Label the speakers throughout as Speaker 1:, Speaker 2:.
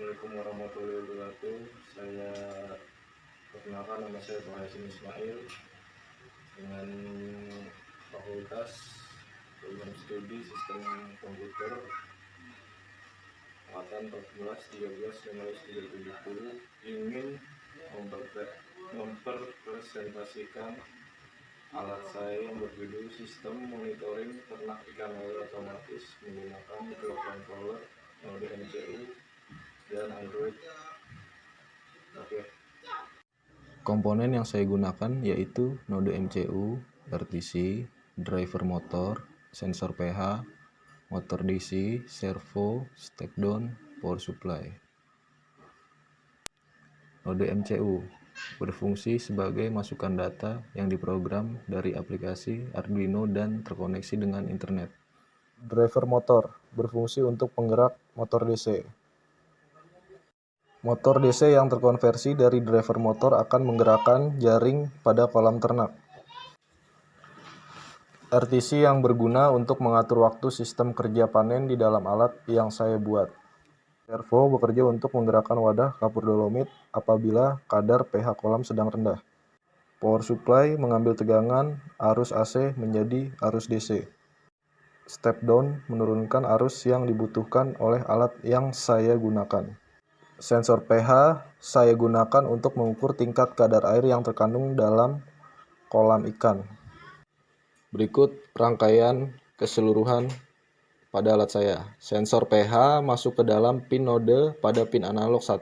Speaker 1: Assalamualaikum warahmatullahi wabarakatuh. Saya perkenalkan, nama saya Pak Hasim Ismail dengan Fakultas Program Studi Sistem Komputer angkatan 14 13 ingin mempresentasikan alat saya yang berjudul Sistem Monitoring Ternak Ikan Air Otomatis menggunakan microcontroller Node MCU dan Android. Oke.
Speaker 2: Komponen yang saya gunakan yaitu node MCU, RTC, driver motor, sensor pH, motor DC, servo, step down, power supply. Node MCU berfungsi sebagai masukan data yang diprogram dari aplikasi Arduino dan terkoneksi dengan internet. Driver motor berfungsi untuk penggerak motor DC. Motor DC yang terkonversi dari driver motor akan menggerakkan jaring pada kolam ternak. RTC yang berguna untuk mengatur waktu sistem kerja panen di dalam alat yang saya buat. Servo bekerja untuk menggerakkan wadah kapur dolomit apabila kadar pH kolam sedang rendah. Power supply mengambil tegangan arus AC menjadi arus DC. Step down menurunkan arus yang dibutuhkan oleh alat yang saya gunakan. Sensor pH saya gunakan untuk mengukur tingkat kadar air yang terkandung dalam kolam ikan. Berikut rangkaian keseluruhan pada alat saya. Sensor pH masuk ke dalam pin node pada pin analog 1.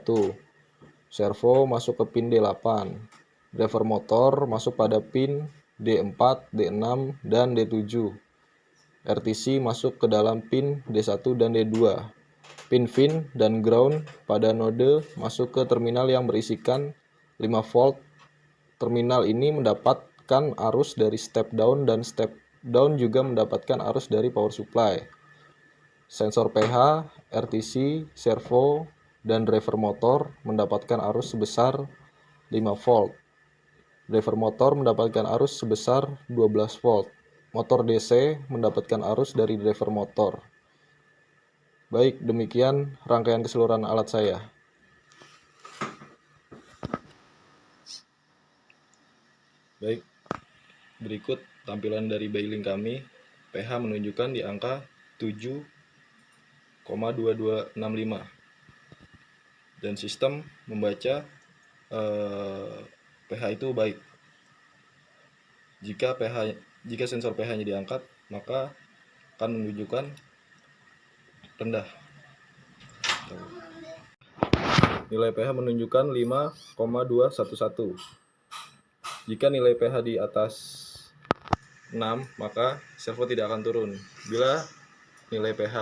Speaker 2: Servo masuk ke pin D8. Driver motor masuk pada pin D4, D6, dan D7. RTC masuk ke dalam pin D1 dan D2. Pin dan ground pada node masuk ke terminal yang berisikan 5 volt. Terminal ini mendapatkan arus dari step down dan step down juga mendapatkan arus dari power supply. Sensor pH, RTC, servo, dan driver motor mendapatkan arus sebesar 5 volt. Driver motor mendapatkan arus sebesar 12 volt. Motor DC mendapatkan arus dari driver motor. Baik, demikian rangkaian keseluruhan alat saya. Baik, berikut tampilan dari bailing kami. pH menunjukkan di angka 7,2265 dan sistem membaca pH itu baik. Jika sensor pH-nya diangkat, maka akan menunjukkan rendah. Nilai pH menunjukkan 5,211. Jika nilai pH di atas 6, maka servo tidak akan turun. Bila nilai pH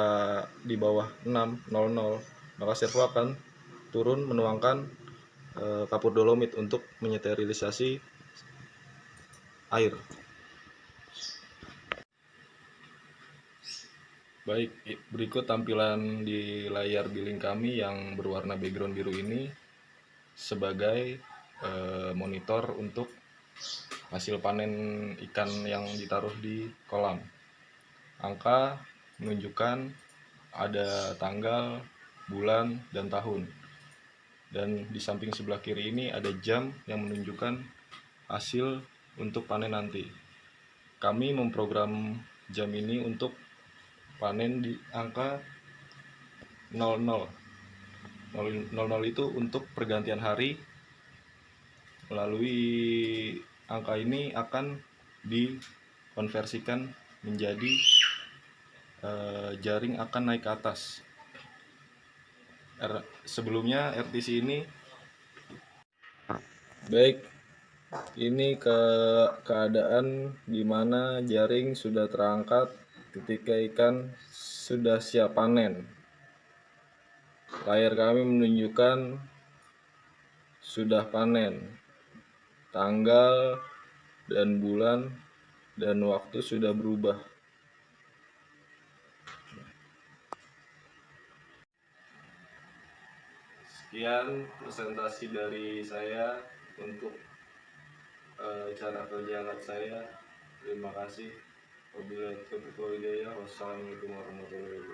Speaker 2: di bawah 6,00, maka servo akan turun menuangkan kapur dolomit untuk menyterilisasi air. Baik, berikut tampilan di layar billing kami yang berwarna background biru ini sebagai monitor untuk hasil panen ikan yang ditaruh di kolam. Angka menunjukkan ada tanggal, bulan, dan tahun. Dan di samping sebelah kiri ini ada jam yang menunjukkan hasil untuk panen nanti. Kami memprogram jam ini untuk panen di angka 00. 00 itu untuk pergantian hari. Melalui angka ini akan dikonversikan menjadi jaring akan naik ke atas. Sebelumnya RTC ini baik. Ini keadaan di mana jaring sudah terangkat ketika ikan sudah siap panen. Layar kami menunjukkan sudah panen. Tanggal dan bulan dan waktu sudah berubah. Sekian presentasi dari saya untuk cara kerja alat saya. Terima kasih. Wassalamualaikum warahmatullahi wabarakatuh.